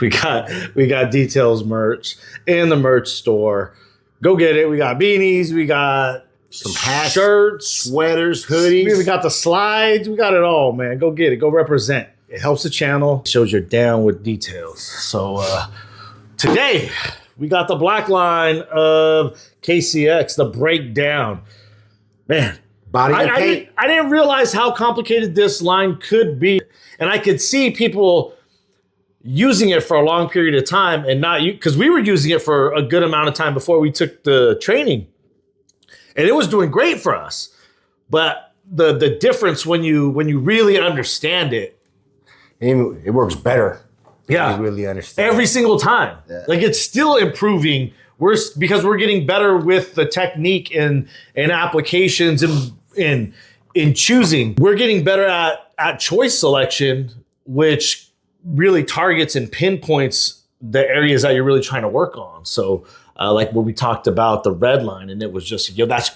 we got Details merch in the merch store. Go get it. We got beanies. We got some hats, shirts, sweaters, hoodies. We got the slides. We got it all, man. Go get it. Go represent. It helps the channel. It shows you're down with details. So today we got the black line of KCX, the breakdown. Man, body and paint. I didn't realize how complicated this line could be. And I could see people using it for a long period of time and not you, because we were using it for a good amount of time before we took the training. And it was doing great for us. But the difference when you really understand it. It works better. Yeah. You really understand. Every single time. Yeah. Like it's still improving. Because we're getting better with the technique and applications and in choosing. We're getting better at choice selection, which really targets and pinpoints the areas that you're really trying to work on. So like when we talked about the red line, and it was just, that's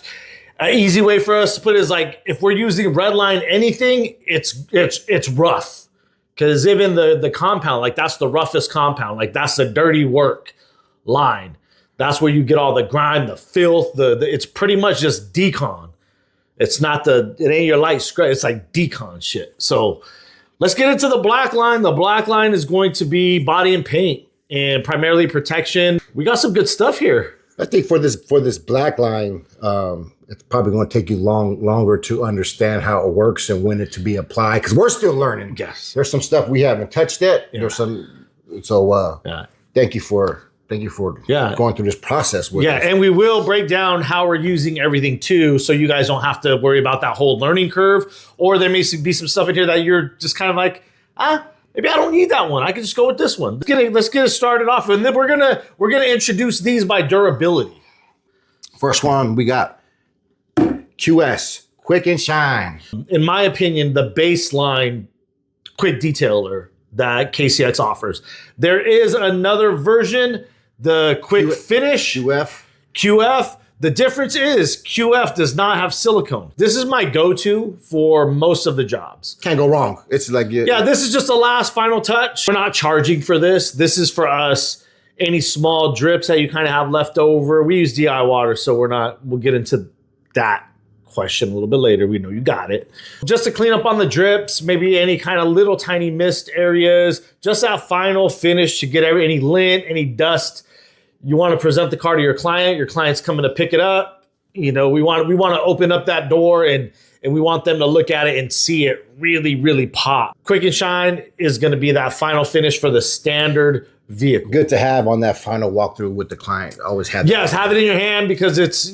an easy way for us to put it is like, if we're using red line anything, it's rough. Because even the compound, like that's the roughest compound, like that's the dirty work line. That's where you get all the grime, the filth, it's pretty much just decon. It ain't your light scrap, it's like decon shit. So let's get into the black line. The black line is going to be body and paint and primarily protection. We got some good stuff here. I think for this black line, it's probably going to take you longer to understand how it works and when it to be applied, because we're still learning. Yes. There's some stuff we haven't touched yet. Yeah. Thank you for going through this process with us. And we will break down how we're using everything too, so you guys don't have to worry about that whole learning curve. Or there may be some stuff in here that you're just kind of like, maybe I don't need that one. I can just go with this one. Let's get it started off, and then we're gonna introduce these by durability. First one we got QS, Quick and Shine. In my opinion, the baseline quick detailer that KCX offers. There is another version, the Quick Finish. QF. The difference is QF does not have silicone. This is my go-to for most of the jobs. Can't go wrong. It's like... this is just the last final touch. We're not charging for this. This is for us. Any small drips that you kind of have left over. We use DI water, so we'll get into that question a little bit later. We know you got it. Just to clean up on the drips, maybe any kind of little tiny mist areas, just that final finish to get any lint, any dust. You want to present the car to your client. Your client's coming to pick it up. We want to open up that door and we want them to look at it and see it really, really pop. Quick and Shine is going to be that final finish for the standard vehicle. Good to have on that final walkthrough with the client. Always have that. Yes, have it in your hand, because it's,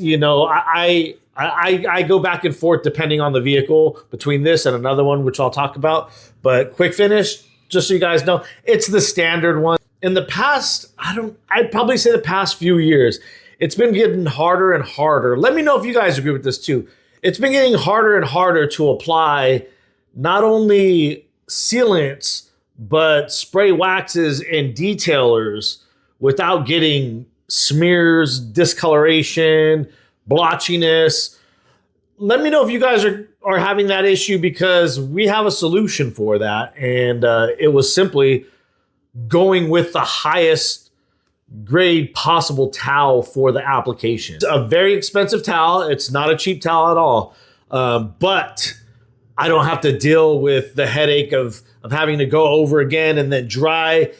I go back and forth depending on the vehicle between this and another one, which I'll talk about. But Quick Finish, just so you guys know, it's the standard one. In the past, I'd probably say the past few years, it's been getting harder and harder. Let me know if you guys agree with this too. It's been getting harder and harder to apply not only sealants, but spray waxes and detailers without getting smears, discoloration, blotchiness. Let me know if you guys are having that issue, because we have a solution for that. And it was simply going with the highest grade possible towel for the application. It's a very expensive towel. It's not a cheap towel at all. But I don't have to deal with the headache of having to go over again and then dry.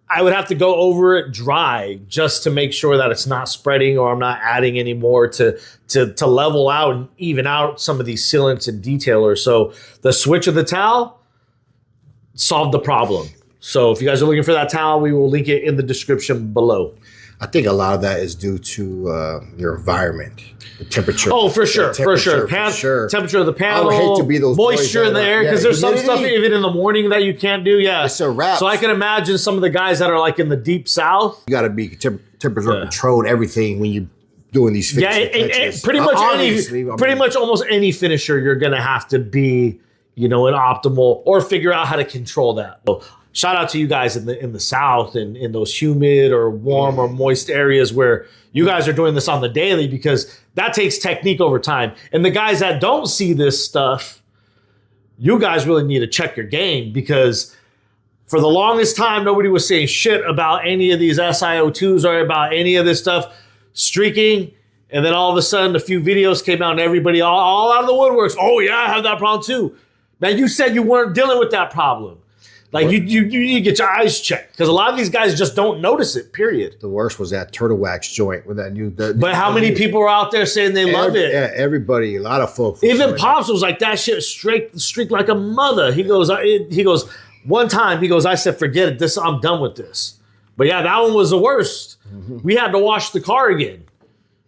I would have to go over it dry just to make sure that it's not spreading, or I'm not adding any more to level out and even out some of these sealants and detailers. So the switch of the towel solved the problem. So if you guys are looking for that towel, we will link it in the description below. I think a lot of that is due to your environment, the temperature. Oh, for sure. Temperature of the panel. I would hate to be those moisture in the air, because there's some stuff even in the morning that you can't do. Yeah, it's a wrap. So I can imagine some of the guys that are like in the deep south. You got to be temperature controlled everything when you doing these finishes. Pretty much almost any finisher, you're gonna have to be, an optimal, or figure out how to control that. So, shout out to you guys in the South and in those humid or warm or moist areas where you guys are doing this on the daily, because that takes technique over time. And the guys that don't see this stuff, you guys really need to check your game, because For the longest time, nobody was saying shit about any of these SiO2s or about any of this stuff streaking. And then all of a sudden, a few videos came out and everybody all out of the woodworks. Oh, yeah, I have that problem too. Man, you said you weren't dealing with that problem. Like, you need to get your eyes checked because a lot of these guys just don't notice it, period. The worst was that turtle wax joint with that new. But how many people are out there saying they love it? Yeah, everybody, a lot of folks. Even Pops was like, that shit streaked like a mother. He goes, one time, he goes, I said, forget it. I'm done with this. But yeah, that one was the worst. Mm-hmm. We had to wash the car again.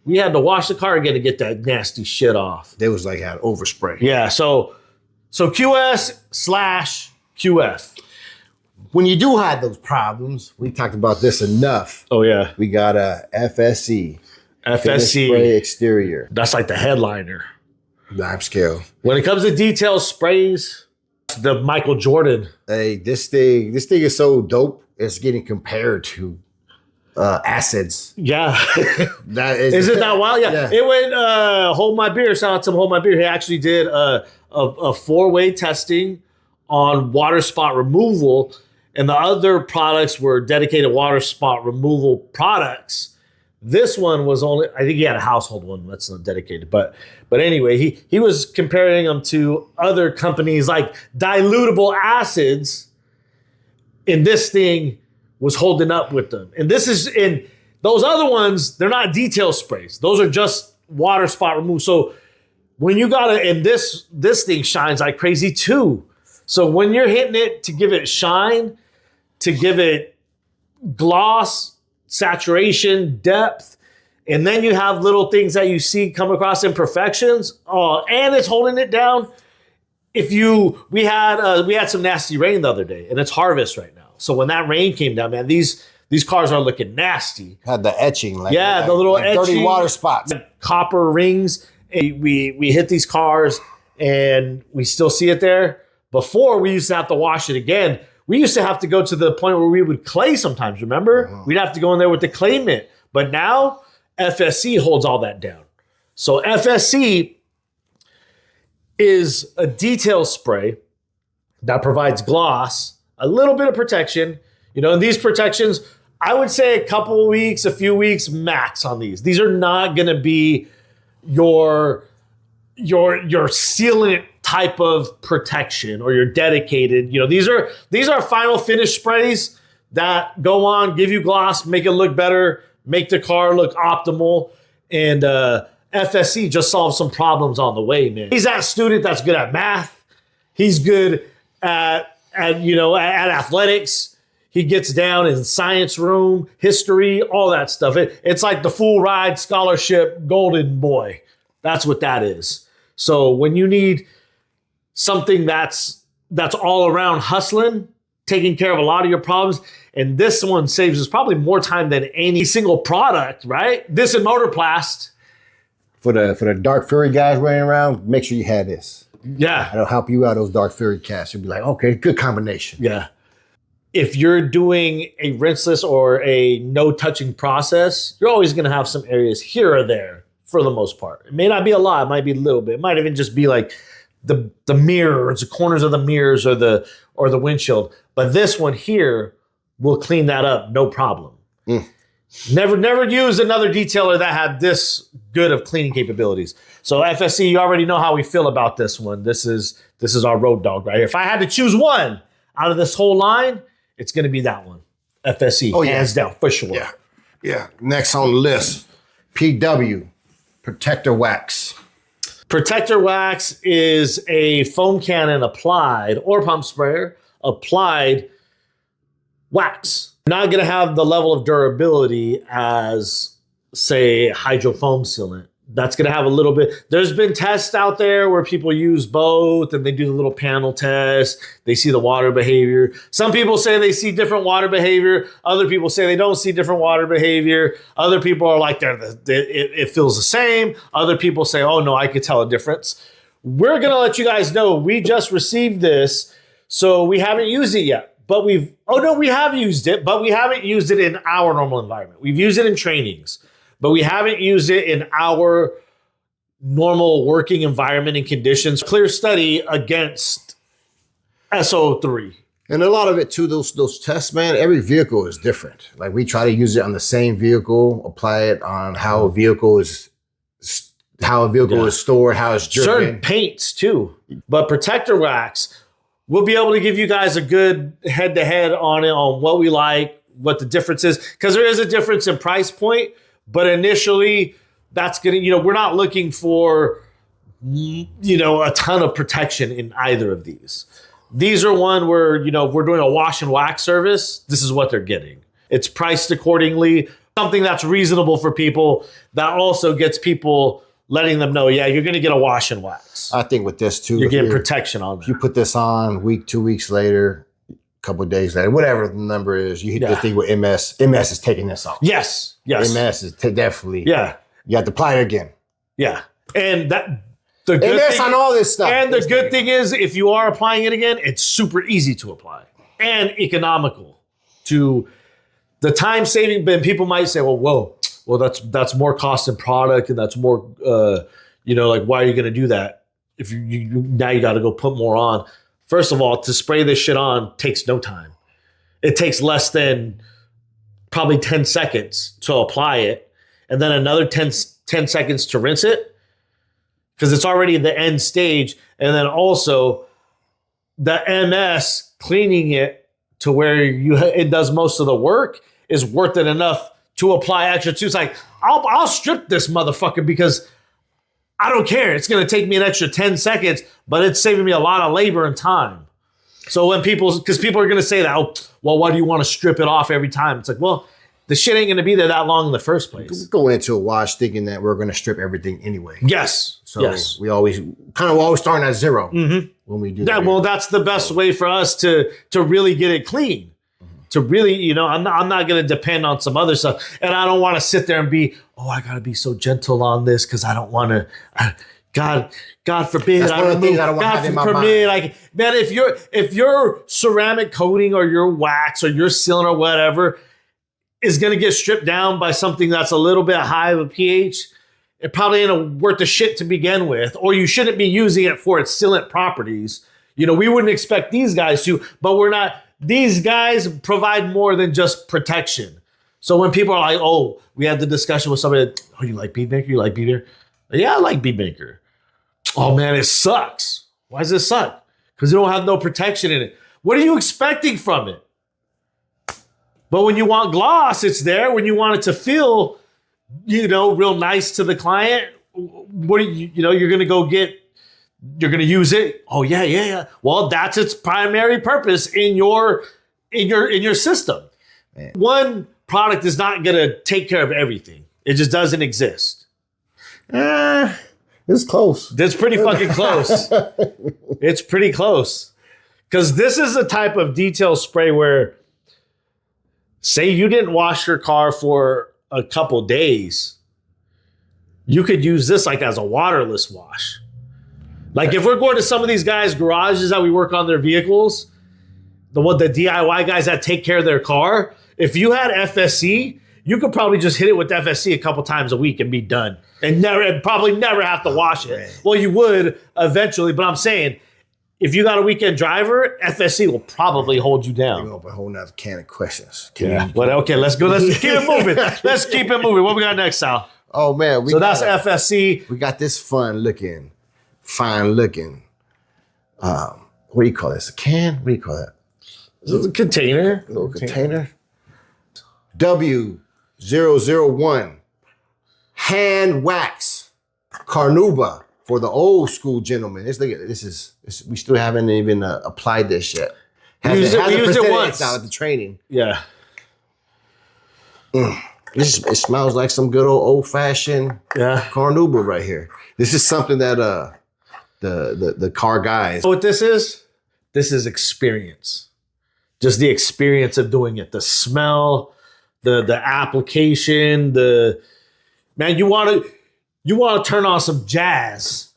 To get that nasty shit off. They was like had overspray. Yeah, so QS/QF. When you do have those problems, we talked about this enough. Oh yeah, we got a FSC. FSC spray exterior. That's like the headliner. Lime scale. When it comes to detail sprays, the Michael Jordan. Hey, this thing is so dope. It's getting compared to acids. Yeah. Isn't that wild? Yeah. It went Hold My Beer. Shout out to Hold My Beer. He actually did a 4-way testing on water spot removal, and the other products were dedicated water spot removal products. This one was only, I think he had a household one that's not dedicated. But anyway, he was comparing them to other companies like dilutable acids, and this thing was holding up with them. And this is in those other ones, they're not detail sprays. Those are just water spot removal. So when you got it, and this thing shines like crazy too. So when you're hitting it to give it shine, to give it gloss, saturation, depth, and then you have little things that you see come across imperfections, and it's holding it down. We had some nasty rain the other day, and it's harvest right now. So when that rain came down, man, these cars are looking nasty. Had the etching, the little etching, dirty water spots, copper rings. And we hit these cars, and we still see it there. Before, we used to have to wash it again. We used to have to go to the point where we would clay sometimes, remember? Uh-huh. We'd have to go in there with the clay mint. But now, FSC holds all that down. So FSC is a detail spray that provides gloss, a little bit of protection. And these protections, I would say a few weeks max on these. These are not going to be your sealant type of protection or your dedicated. These are final finish sprays that go on, give you gloss, make it look better, make the car look optimal. And FSC just solves some problems on the way, man. He's that student that's good at math. He's good at athletics. He gets down in science room, history, all that stuff. It's like the full ride scholarship golden boy. That's what that is. So when you need something that's all around hustling, taking care of a lot of your problems, and this one saves us probably more time than any single product, right? This and Motorplast. For the Dark Fury guys running around, make sure you have this. Yeah. It'll help you out, those Dark Fury casts. You'll be like, okay, good combination. Yeah. If you're doing a rinseless or a no touching process, you're always going to have some areas here or there for the most part. It may not be a lot. It might be a little bit. It might even just be like the mirrors, the corners of the mirrors or the windshield. But this one here will clean that up. No problem. Never used another detailer that had this good of cleaning capabilities. So FSC, you already know how we feel about this one. This is our road dog right here. If I had to choose one out of this whole line, it's going to be that one. FSC, hands down, for sure. Yeah. Next on the list, PW, Protector Wax. Protector Wax is a foam cannon applied or pump sprayer applied wax. Not going to have the level of durability as, say, hydrofoam sealant. That's going to have a little bit. There's been tests out there where people use both and they do the little panel test. They see the water behavior. Some people say they see different water behavior. Other people say they don't see different water behavior. Other people are like, it feels the same. Other people say, oh, no, I could tell a difference. We're going to let you guys know we just received this, so we haven't used it yet. But we have used it, but we haven't used it in our normal environment. We've used it in trainings, but we haven't used it in our normal working environment and conditions. Clear study against SO3. And a lot of it too, those tests, man, every vehicle is different. Like we try to use it on the same vehicle, apply it on how a vehicle is stored, how it's driven. Certain paints too. But protector wax, we'll be able to give you guys a good head-to-head on it, on what we like, what the difference is. Because there is a difference in price point, but initially that's gonna, we're not looking for a ton of protection in either of these. These are one where, if we're doing a wash and wax service, this is what they're getting. It's priced accordingly, something that's reasonable for people, that also gets people letting them know, yeah, you're going to get a wash and wax. I think with this too, you're getting protection on that. You put this on week, 2 weeks later, a couple of days later, whatever the number is, you hit the thing with MS. MS is taking this off. Yes. MS is definitely. Yeah. You have to apply it again. Yeah. And the good MS on all this stuff. And the good thing is, if you are applying it again, it's super easy to apply and economical. To the time saving, but people might say, well, that's more cost in product, and that's more, like, why are you going to do that? If you now you got to go put more on. First of all, to spray this shit on takes no time. It takes less than probably 10 seconds to apply it, and then another 10 seconds to rinse it, because it's already the end stage. And then also the MS cleaning it to where it does most of the work is worth it enough to apply extra too. It's like, I'll strip this motherfucker because I don't care. It's going to take me an extra 10 seconds, but it's saving me a lot of labor and time. So because people are going to say that, why do you want to strip it off every time? It's like, well, the shit ain't going to be there that long in the first place. Go into a wash thinking that we're going to strip everything anyway. Yes. So we always starting at zero when we do that. Well, that's the best way for us to really get it clean. To really, I'm not going to depend on some other stuff. And I don't want to sit there and be, I got to be so gentle on this because I don't want to, God forbid. That's one of the things I don't want to have in my mind. Man, if your ceramic coating or your wax or your sealant or whatever is going to get stripped down by something that's a little bit high of a pH, it probably ain't worth the shit to begin with, or you shouldn't be using it for its sealant properties. We wouldn't expect these guys to, but we're not. These guys provide more than just protection. So when people are like, we had the discussion with somebody, you like Bead Maker? You like Bead Maker? Yeah, I like Bead Maker. Oh man, it sucks. Why does it suck? Because it don't have no protection in it. What are you expecting from it? But when you want gloss, it's there. When you want it to feel, real nice to the client, what you're going to go get, you're going to use it. Oh yeah. Well, that's its primary purpose in your system. Man. One product is not going to take care of everything. It just doesn't exist. It's close. That's pretty fucking close. It's pretty close. Because this is a type of detail spray where, say you didn't wash your car for a couple days, you could use this like as a waterless wash. Like if we're going to some of these guys' garages that we work on their vehicles, the DIY guys that take care of their car, if you had FSC, you could probably just hit it with FSC a couple times a week and be done, and probably never have to wash it. Well, you would eventually, but I'm saying, if you got a weekend driver, FSC will probably hold you down. We're a whole nother can of questions. Okay, let's go. Let's keep it moving. Let's keep it moving. What we got next, Sal? Oh man, that's FSC. We got this fine looking. What do you call this? A can? What do you call that? It's a container. A little container. W001 hand wax carnauba for the old school gentlemen. We still haven't even applied this yet. We used it once out at the training. Yeah. It smells like some good old fashioned carnauba right here. This is something that the car guys. What this is? This is experience. Just the experience of doing it. The smell, the application, you want to turn on some jazz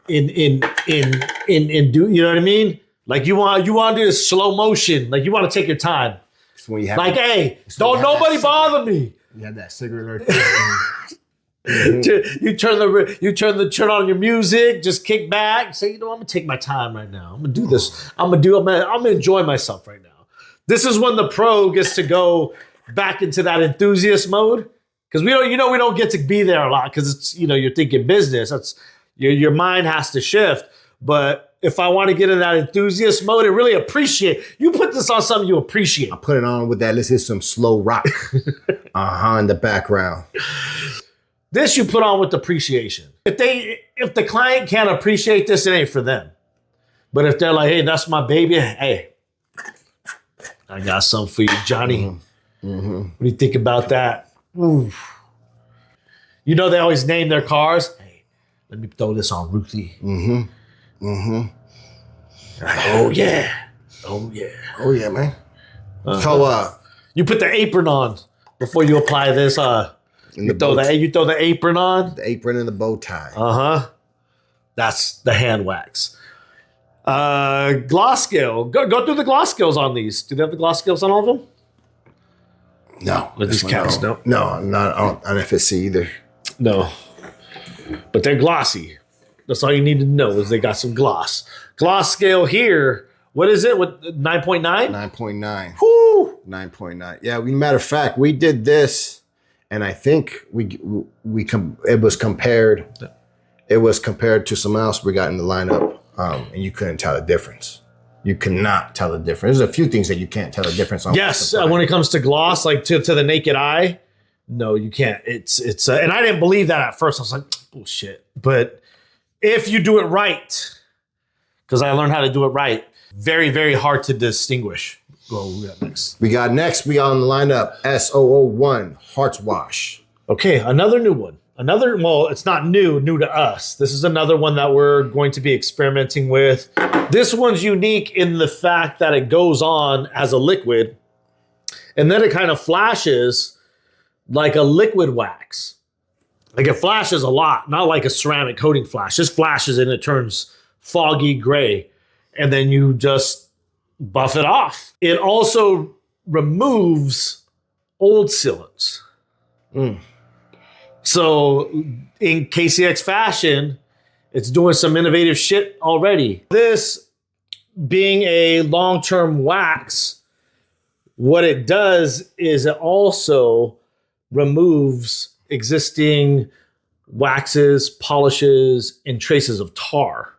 in do, you know what I mean? Like you want to do this slow motion. Like you want to take your time. Like, hey, don't nobody bother me. You had that cigarette right there. You turn on your music, just kick back, say, I'm gonna take my time right now. I'm gonna do this. I'm gonna enjoy myself right now. This is when the pro gets to go back into that enthusiast mode. Because we don't get to be there a lot because it's, you're thinking business. That's your mind has to shift. But if I want to get in that enthusiast mode and really appreciate, you put this on something you appreciate. I put it on with that. Let's hit some slow rock. In the background. This you put on with appreciation. If the client can't appreciate this, it ain't for them. But if they're like, hey, that's my baby. Hey, I got something for you, Johnny. What do you think about that? Ooh. They always name their cars. Hey, let me throw this on Ruthie. Oh yeah, man. So you put the apron on before you apply this. You throw the apron on. The apron and the bow tie. That's the hand wax. Gloss scale. Go through the gloss scales on these. Do they have the gloss scales on all of them? No. These counts, no, not on FSC either. No. But they're glossy. That's all you need to know is they got some gloss. Gloss scale here. What is it? What 9.9? 9.9. Whoo! 9.9. Yeah, matter of fact, we did this, and I think it was compared. It was compared to something else we got in the lineup, and you couldn't tell the difference. You cannot tell the difference. There's a few things that you can't tell the difference on. Yes, when it comes to gloss, like to the naked eye, no, you can't. It's and I didn't believe that at first. I was like, bullshit. But if you do it right, because I learned how to do it right, very, very hard to distinguish. We got next. We got on the lineup S001 Hearts Wash. Okay, another new one. It's not new to us. This is another one that we're going to be experimenting with. This one's unique in the fact that it goes on as a liquid, and then it kind of flashes like a liquid wax. Like it flashes a lot, not like a ceramic coating flash. Just flashes and it turns foggy gray, and then you just buff it off. It also removes old sealants. So in KCX fashion, it's doing some innovative shit already. This being a long-term wax, what it does is it also removes existing waxes, polishes, and traces of tar.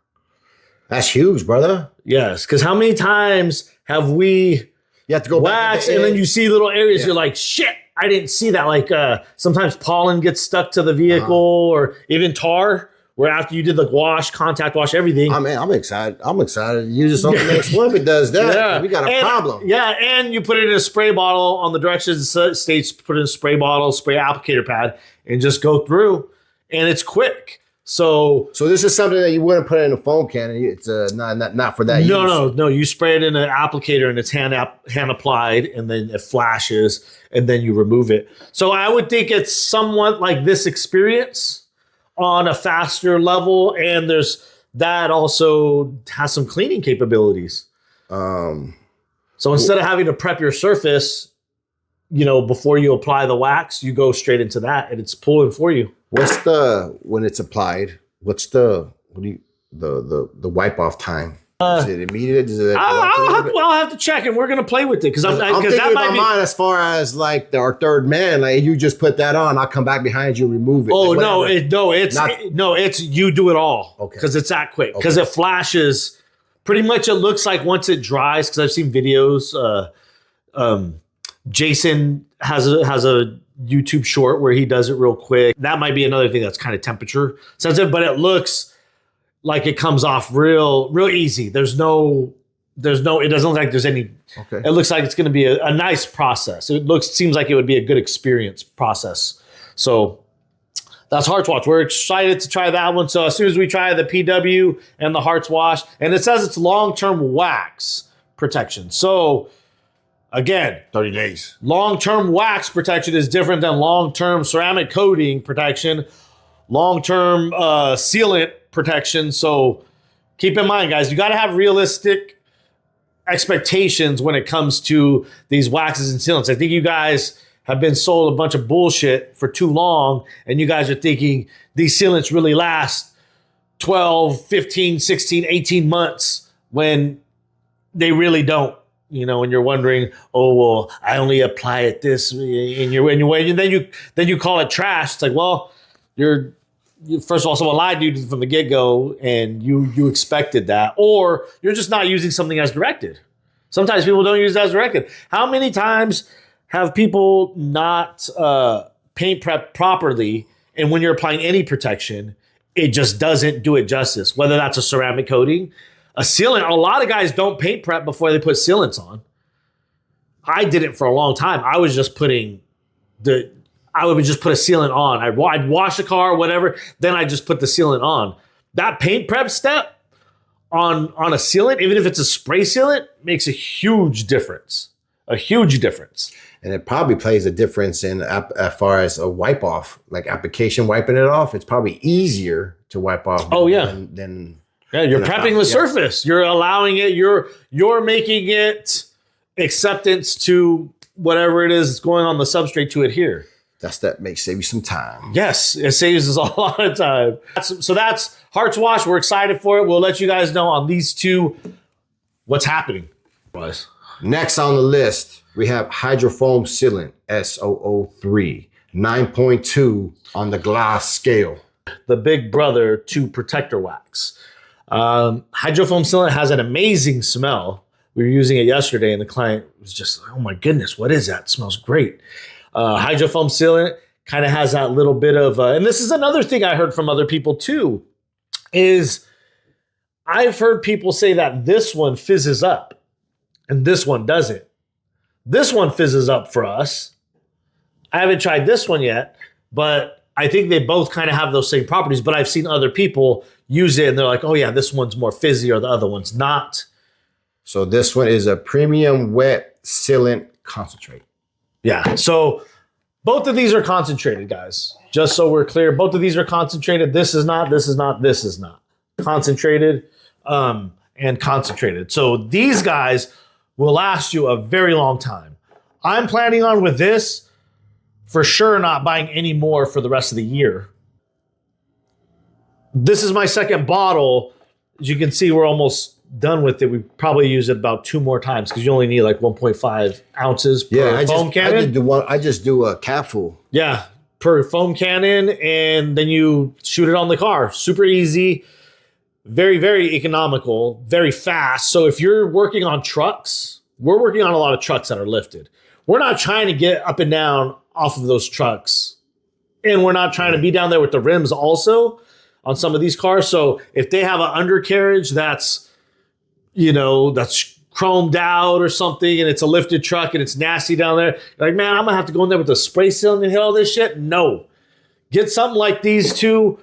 That's huge, brother. Yes, because how many times have we have to go wax and then you see little areas, you're like, shit, I didn't see that. Like sometimes pollen gets stuck to the vehicle or even tar, where after you did the wash, contact wash, everything. I'm excited. I'm excited to use this on the next one if it does that. Yeah. We got a problem. Yeah, and you put it in a spray bottle on the directions states, put it in a spray bottle, spray applicator pad, and just go through. And it's quick. So this is something that you wouldn't put in a foam can. It's not for that use. No. You spray it in an applicator and it's hand applied, and then it flashes, and then you remove it. So I would think it's somewhat like this experience on a faster level, and that also has some cleaning capabilities. So instead of having to prep your surface, before you apply the wax, you go straight into that, and it's pulling for you. When it's applied, what's the wipe off time? Is it immediate? I'll have to check, and we're gonna play with it because I'm thinking that might in my mind as far as like our third man. Like you just put that on, I'll come back behind you, remove it. Oh like, it's you do it all. Okay, because it's that quick. Because it flashes. Pretty much, it looks like once it dries. Because I've seen videos. Jason has a YouTube short where he does it real quick. That might be another thing that's kind of temperature sensitive, but it looks like it comes off real easy. It doesn't look like there's any, okay. It looks like it's going to be a nice process. Seems like it would be a good experience process. So that's Hearts Wash. We're excited to try that one. So as soon as we try the PW and the Hearts Wash, and it says it's long-term wax protection. So again, 30 days. Long-term wax protection is different than long-term ceramic coating protection, long-term sealant protection. So keep in mind, guys, you got to have realistic expectations when it comes to these waxes and sealants. I think you guys have been sold a bunch of bullshit for too long, and you guys are thinking these sealants really last 12, 15, 16, 18 months when they really don't. And you're wondering, oh well, I only apply it this, and then you call it trash. It's like, well, first of all, someone lied to you from the get go, and you expected that, or you're just not using something as directed. Sometimes people don't use it as directed. How many times have people not paint prep properly, and when you're applying any protection, it just doesn't do it justice? Whether that's a ceramic coating, a sealant. A lot of guys don't paint prep before they put sealants on. I did it for a long time. I would just put a sealant on. I'd wash the car or whatever, then I just put the sealant on. That paint prep step on a sealant, even if it's a spray sealant, makes a huge difference. A huge difference. And it probably plays a difference in as far as a wipe off, like application wiping it off. It's probably easier to wipe off. Than you're prepping the surface. You're allowing it. You're making it acceptance to whatever it is that's going on the substrate to adhere. That may save you some time. Yes, it saves us a lot of time. So that's Hearts Wash. We're excited for it. We'll let you guys know on these two what's happening. Next on the list, we have hydrofoam sealant, SO03, 9.2 on the glass scale. The big brother to protector wax. Hydrofoam sealant has an amazing smell. We were using it yesterday, and the client was just, oh my goodness, what is that? It smells great. Hydrofoam sealant kind of has that little bit of, and this is another thing I heard from other people too, is I've heard people say that this one fizzes up and this one doesn't. This one fizzes up for us. I haven't tried this one yet, but I think they both kind of have those same properties, but I've seen other people use it and they're like, oh yeah, this one's more fizzy or the other one's not. So this one is a premium wet sealant concentrate. Yeah. So both of these are concentrated, guys. Just so we're clear, both of these are concentrated. This is not, this is not, this is not. Concentrated and concentrated. So these guys will last you a very long time. I'm planning on with this for sure not buying any more for the rest of the year. This is my second bottle. As you can see, we're almost done with it. We probably use it about 2 more times because you only need like 1.5 ounces per foam cannon. I just do a capful. Yeah, per foam cannon, and then you shoot it on the car. Super easy, very, very economical, very fast. So if you're working on trucks, we're working on a lot of trucks that are lifted. We're not trying to get up and down off of those trucks, and we're not trying to be down there with the rims also on some of these cars. So if they have an undercarriage that's chromed out or something and it's a lifted truck and it's nasty down there, you're like, man, I'm gonna have to go in there with a spray cylinder and hit all this shit. No, get something like these two.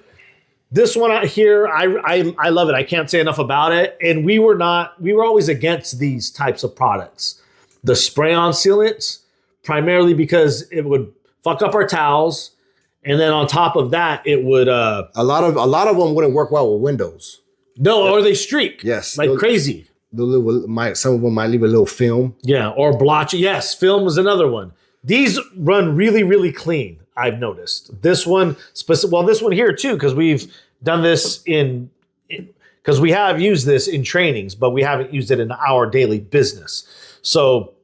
This one out here, I love it. I can't say enough about it. And we were always against these types of products, the spray-on sealants, primarily because it would fuck up our towels, and then on top of that, it would a lot of them wouldn't work well with windows. No, or they streak. Yes, like crazy. Some of them might leave a little film. Yeah, or blotch. Yes, film is another one. These run really, really clean, I've noticed. This one, this one here too, because we've done this because we have used this in trainings, but we haven't used it in our daily business. So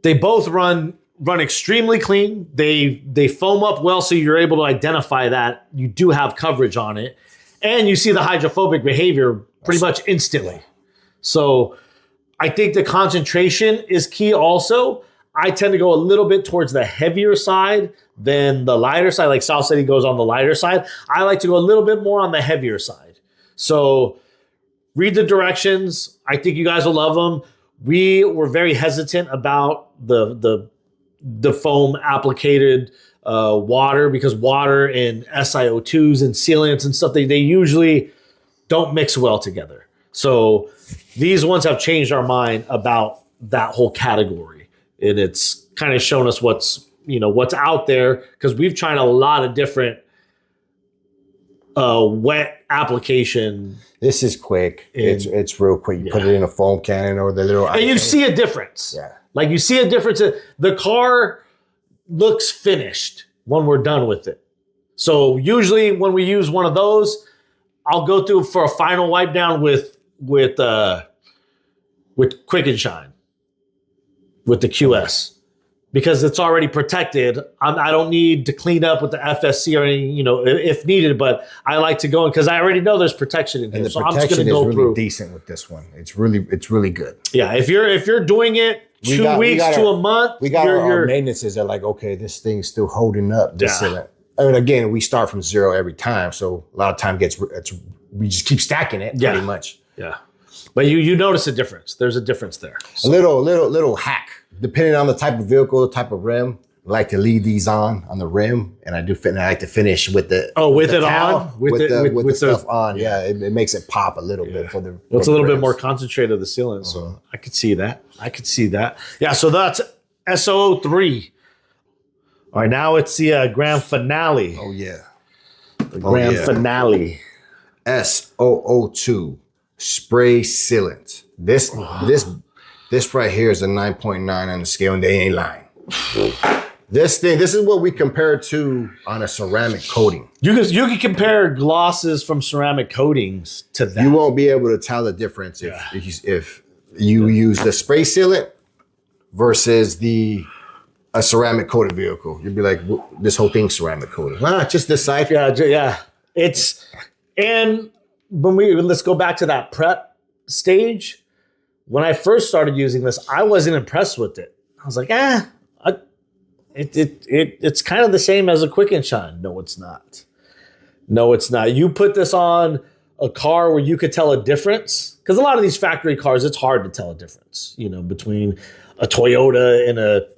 they both run extremely clean. They foam up well, so you're able to identify that you do have coverage on it. And you see the hydrophobic behavior pretty much instantly. So I think the concentration is key also. I tend to go a little bit towards the heavier side than the lighter side. Like Sal said, he goes on the lighter side. I like to go a little bit more on the heavier side. So read the directions. I think you guys will love them. We were very hesitant about the foam applicated water, because water and SiO2s and sealants and stuff, they usually don't mix well together. So these ones have changed our mind about that whole category, and it's kind of shown us what's out there, because we've tried a lot of different wet application. This is quick. It's real quick. You put it in a foam cannon or the little, and you see a difference. Yeah, like you see a difference. The car looks finished when we're done with it. So usually when we use one of those, I'll go through for a final wipe down with Quick and Shine, with the QS, because it's already protected. I don't need to clean up with the FSC or any, if needed, but I like to go in because I already know there's protection in here. And the so I'm just protection going to is go really through. decent with this one. It's really good. Yeah, if you're doing it 2 weeks to a month, we got our maintenances are like, okay, this thing's still holding up. This sealant. I mean, again, we start from zero every time, so a lot of time we just keep stacking it pretty much. Yeah, but you notice a difference. There's a difference there. So. A little hack, depending on the type of vehicle, the type of rim. I like to leave these on the rim, and I like to finish with the stuff on. Yeah, it makes it pop a little bit for the. It's a little bit more concentrated, the sealant, so I could see that. Yeah, so that's SO03. All right, now it's the grand finale. Oh yeah, the grand finale. SO02 spray sealant. This right here is a 9.9 on the scale, and they ain't lying. This is what we compare to on a ceramic coating. You can compare glosses from ceramic coatings to that. You won't be able to tell the difference if you use the spray sealant versus a ceramic coated vehicle. You'd be like, this whole thing's ceramic coated. Just this side. Yeah. And let's go back to that prep stage. When I first started using this, I wasn't impressed with it. I was like, it's kind of the same as a Quick and Shine. No, it's not. You put this on a car where you could tell a difference, because a lot of these factory cars, it's hard to tell a difference, between a Toyota and a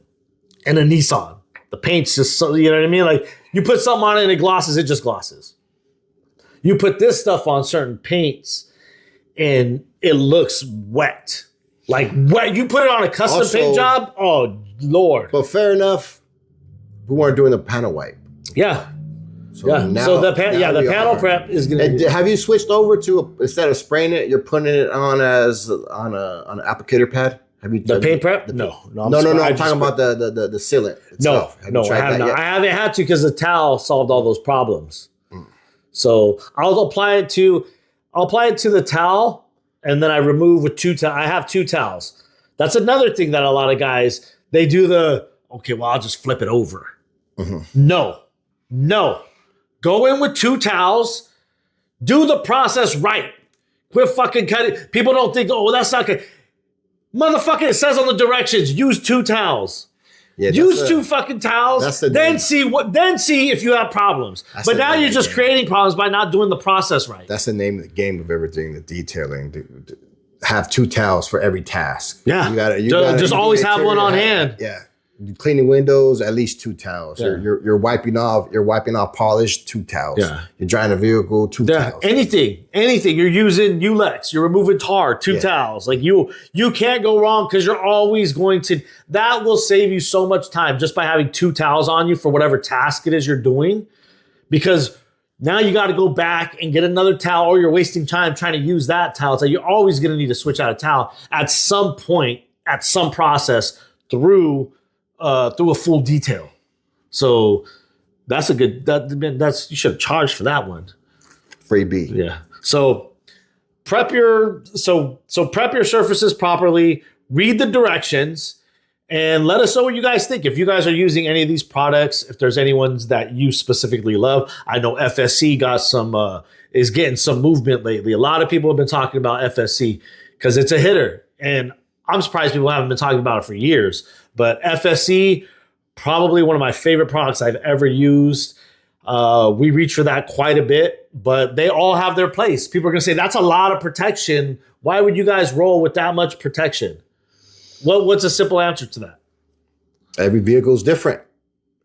Nissan. The paint's just so, you know what I mean? Like, you put something on it and it glosses, it just glosses. You put this stuff on certain paints and it looks wet. Like wet. You put it on a custom paint job, oh Lord. But fair enough, we weren't doing the panel wipe. Yeah. So now, so the panel prep is going to. Have you switched over to instead of spraying it, you're putting it on as on an applicator pad? Have you the paint prep? No. I'm talking about the sealant itself. No, I have not. I haven't had to because the towel solved all those problems. So I'll apply it to the towel, and then I remove with I have 2 towels. That's another thing that a lot of guys, they do I'll just flip it over. No. Go in with 2 towels. Do the process right. Quit fucking cutting. People don't think, that's not good. Motherfucker, it says on the directions, use 2 towels. Yeah, use 2 fucking towels. Then see if you have problems. But now you're just creating problems by not doing the process right. That's the name of the game of everything, the detailing. Have 2 towels for every task. Yeah. You gotta always have one on hand. Yeah. You're cleaning windows, at least 2 towels. Yeah. You're wiping off polish, 2 towels. Yeah. You're drying a vehicle, 2 towels. Anything. You're using Ulex, you're removing tar, 2 towels. Like you can't go wrong because you're always going to. That will save you so much time just by having 2 towels on you for whatever task it is you're doing. Because now you got to go back and get another towel, or you're wasting time trying to use that towel. So you're always going to need to switch out a towel at some point, at some process through a full detail. So that's a good, you should have charged for that one. Freebie. Yeah. So prep your surfaces properly, read the directions, and let us know what you guys think. If you guys are using any of these products, if there's any ones that you specifically love. I know FSC is getting some movement lately. A lot of people have been talking about FSC because it's a hitter. And I'm surprised people haven't been talking about it for years. But FSC, probably one of my favorite products I've ever used. We reach for that quite a bit, but they all have their place. People are going to say, that's a lot of protection. Why would you guys roll with that much protection? What's a simple answer to that? Every vehicle is different.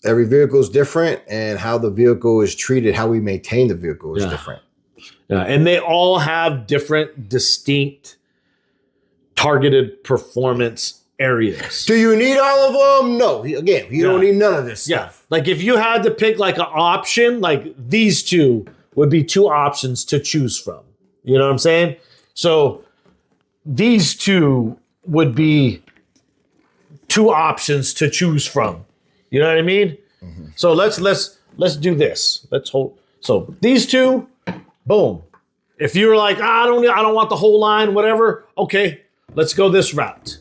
And how the vehicle is treated, how we maintain the vehicle is different. Yeah, and they all have different, distinct, targeted performance areas. Do you need all of them? No. Again, you don't need none of this stuff. Like if you had to pick like an option, like these 2 would be 2 options to choose from. You know what I'm saying? So these 2 would be 2 options to choose from. You know what I mean? So let's do this. Let's hold. So these two, boom. If you were like, I don't want the whole line, whatever. Okay, let's go this route.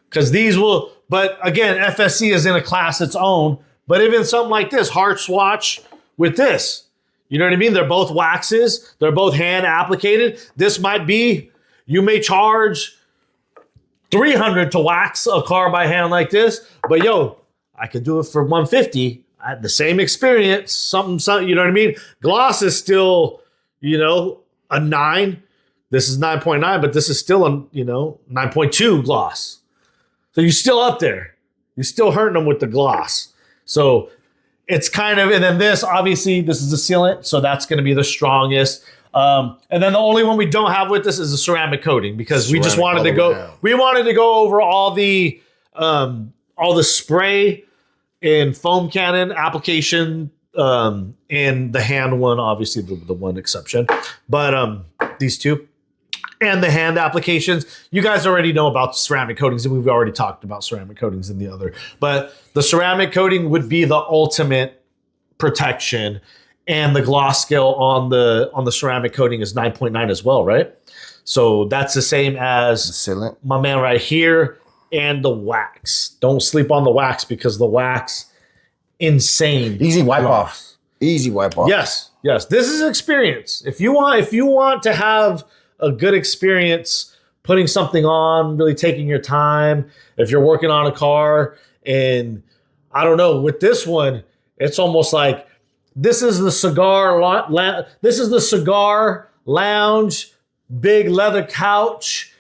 Because these will, but again, FSC is in a class its own. But even something like this, hard swatch with this. You know what I mean? They're both waxes. They're both hand applicated. This might be, you may charge $300 to wax a car by hand like this. But yo, I could do it for $150. I had the same experience. Something, you know what I mean? Gloss is still, a 9. This is 9.9, but this is still a, 9.2 gloss. So you're still up there. You're still hurting them with the gloss. So it's kind of, and then this, obviously, this is a sealant, so that's going to be the strongest. And then the only one we don't have with this is the ceramic coating because we just wanted to go. We wanted to go over all the spray and foam cannon application, and the hand one, obviously the one exception, but these two. And the hand applications, you guys already know about ceramic coatings, and we've already talked about ceramic coatings in the other. But the ceramic coating would be the ultimate protection, and the gloss scale on the ceramic coating is 9.9 as well, right? So that's the same as The sealant. my man right here, and the wax. Don't sleep on the wax because the wax, insane. Easy wipe gloss. off. Easy wipe off. Yes. This is experience. If you want to have a good experience putting something on, really taking your time. If you're working on a car, and I don't know, with this one, it's almost like this is the cigar lounge, big leather couch,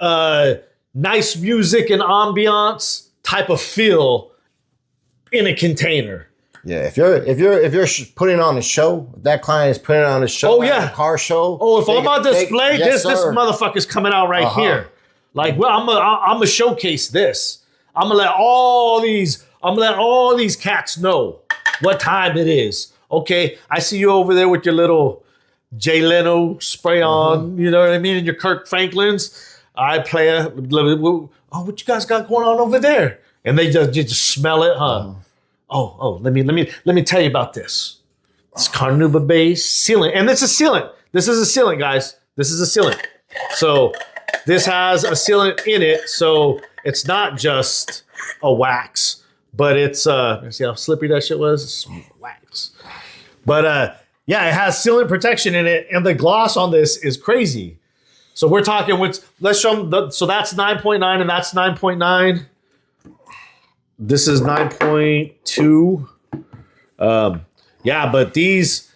nice music and ambiance type of feel in a container. Yeah, if you're putting on a show, if that client is putting on a show, a car show. Oh, if I'm on display, this motherfucker's coming out right here. Like, well, I'm gonna showcase this. I'm gonna let all these cats know what time it is. Okay, I see you over there with your little Jay Leno spray on. You know what I mean? And your Kirk Franklins. I play what you guys got going on over there? And they just smell it, huh? Oh, let me tell you about this. It's carnauba based sealant. And it's a sealant. This is a sealant, guys. This is a sealant. So this has a sealant in it. So it's not just a wax, but it's see how slippery that shit was? It's wax. But it has sealant protection in it, and the gloss on this is crazy. So we're talking let's show them so that's 9.9 and that's 9.9. This is 9.2. But these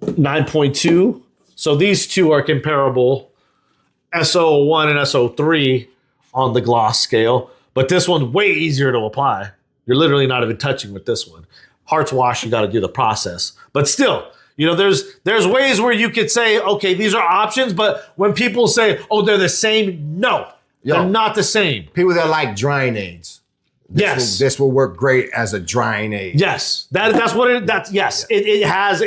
9.2. So these two are comparable. SO1 and SO3 on the gloss scale. But this one's way easier to apply. You're literally not even touching with this one. Hearts wash, you got to do the process. But still, there's ways where you could say, okay, these are options. But when people say, oh, they're the same, no. They're not the same. People that like drying aids. This will work great as a drying aid. Yes. That's what it yes. It has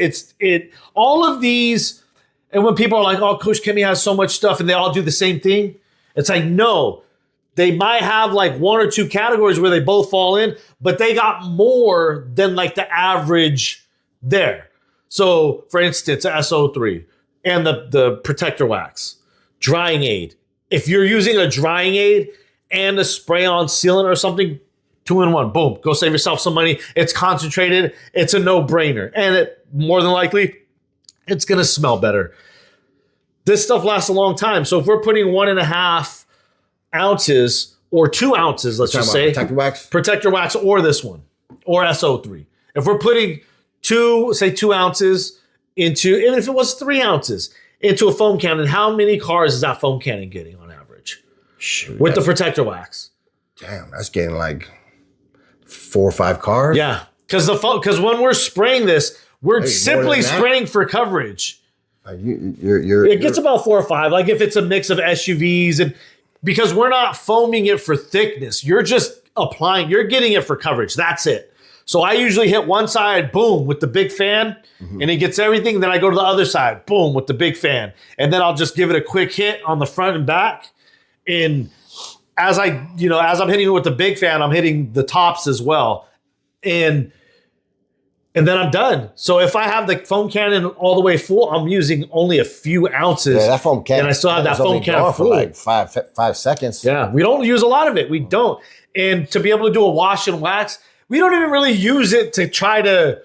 all of these, and when people are like, oh, Koch Chemie has so much stuff and they all do the same thing, it's like, no. They might have like one or two categories where they both fall in, but they got more than like the average there. So for instance, SO3 and the protector wax, drying aid. If you're using a drying aid and a spray-on sealant or something, 2-in-1, boom, go save yourself some money. It's concentrated. It's a no-brainer. And more than likely, it's going to smell better. This stuff lasts a long time. So if we're putting 1.5 ounces or 2 ounces, let's just say. Protector wax or this one, or SO3. If we're putting 2 ounces into, even if it was 3 ounces, into a foam cannon, how many cars is that foam cannon getting on average? Shoot, with the protector wax? Damn, that's getting like 4 or 5 cars. Yeah, because when we're spraying this, we're simply spraying for coverage. It gets about 4 or 5. Like if it's a mix of SUVs, and because we're not foaming it for thickness, you're just applying. You're getting it for coverage. That's it. So I usually hit one side, boom, with the big fan, and it gets everything. Then I go to the other side, boom, with the big fan. And then I'll just give it a quick hit on the front and back. And as I'm hitting it with the big fan, I'm hitting the tops as well. And then I'm done. So if I have the foam cannon all the way full, I'm using only a few ounces. Yeah, that foam cannon. And I still have that foam cannon full. For like five seconds. Yeah, we don't use a lot of it. We don't. And to be able to do a wash and wax, we don't even really use it to try to,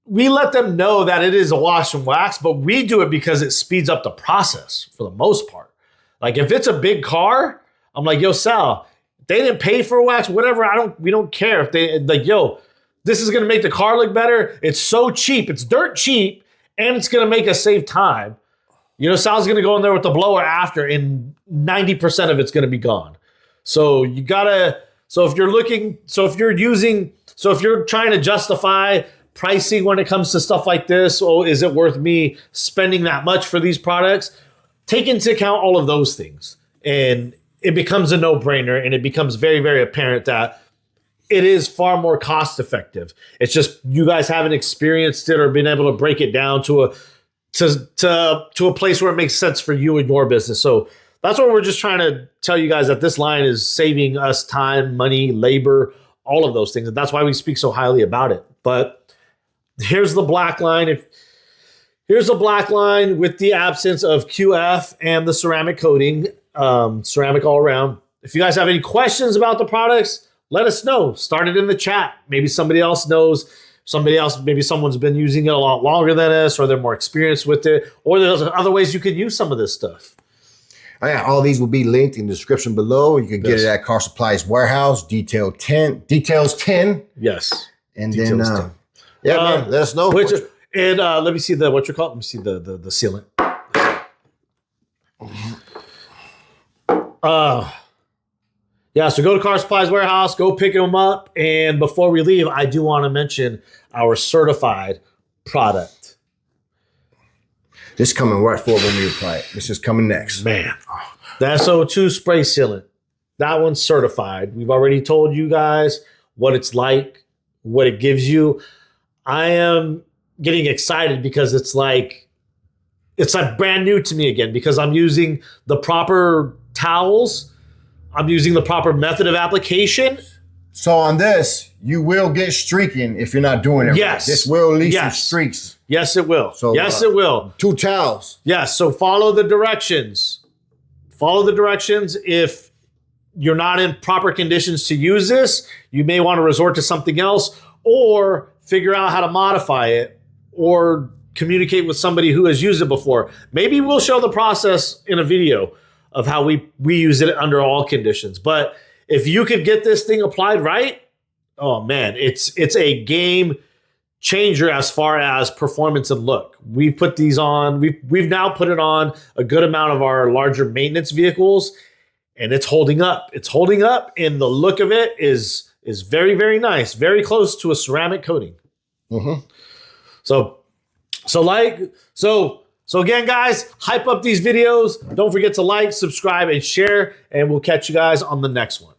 we let them know that it is a wash and wax, but we do it because it speeds up the process for the most part. Like if it's a big car, I'm like, yo, Sal, they didn't pay for a wax, whatever. We don't care if they like, yo, this is going to make the car look better. It's so cheap. It's dirt cheap, and it's going to make us save time. You know, Sal's going to go in there with the blower after, and 90% of it's going to be gone. So if you're trying to justify pricing when it comes to stuff like this, is it worth me spending that much for these products? Take into account all of those things, and it becomes a no-brainer, and it becomes very, very apparent that it is far more cost effective. It's just you guys haven't experienced it or been able to break it down to a place where it makes sense for you and your business. So that's what we're just trying to tell you guys, that this line is saving us time, money, labor, all of those things. And that's why we speak so highly about it. But here's the black line. Here's a black line with the absence of QF and the ceramic coating, ceramic all around. If you guys have any questions about the products, let us know. Start it in the chat. Maybe somebody else knows. Maybe someone's been using it a lot longer than us, or they're more experienced with it, or there's other ways you can use some of this stuff. Oh, yeah, all these will be linked in the description below. You can get it at Car Supplies Warehouse, details 10. Yes. And Details then, 10. Man, let us know. Let me see what you're called. Let me see the sealant. Yeah, so go to Car Supplies Warehouse, go pick them up. And before we leave, I do want to mention our certified product. This is coming right forward when we apply it. This is coming next. Man, the SO2 spray sealant. That one's certified. We've already told you guys what it's like, what it gives you. I am getting excited because it's like brand new to me again, because I'm using the proper towels. I'm using the proper method of application. So on this, you will get streaking if you're not doing it yes. right. This will leave some streaks. Yes, it will. So, it will. 2 towels. Yes, so follow the directions. Follow the directions. If you're not in proper conditions to use this, you may want to resort to something else, or figure out how to modify it, or communicate with somebody who has used it before. Maybe we'll show the process in a video of how we use it under all conditions. But if you could get this thing applied right, oh man, it's a game changer as far as performance and look. We've put these on, we've now put it on a good amount of our larger maintenance vehicles, and it's holding up. It's holding up, and the look of it is very, very nice, very close to a ceramic coating. Mm-hmm. So again, guys, hype up these videos. Don't forget to like, subscribe, and share, and we'll catch you guys on the next one.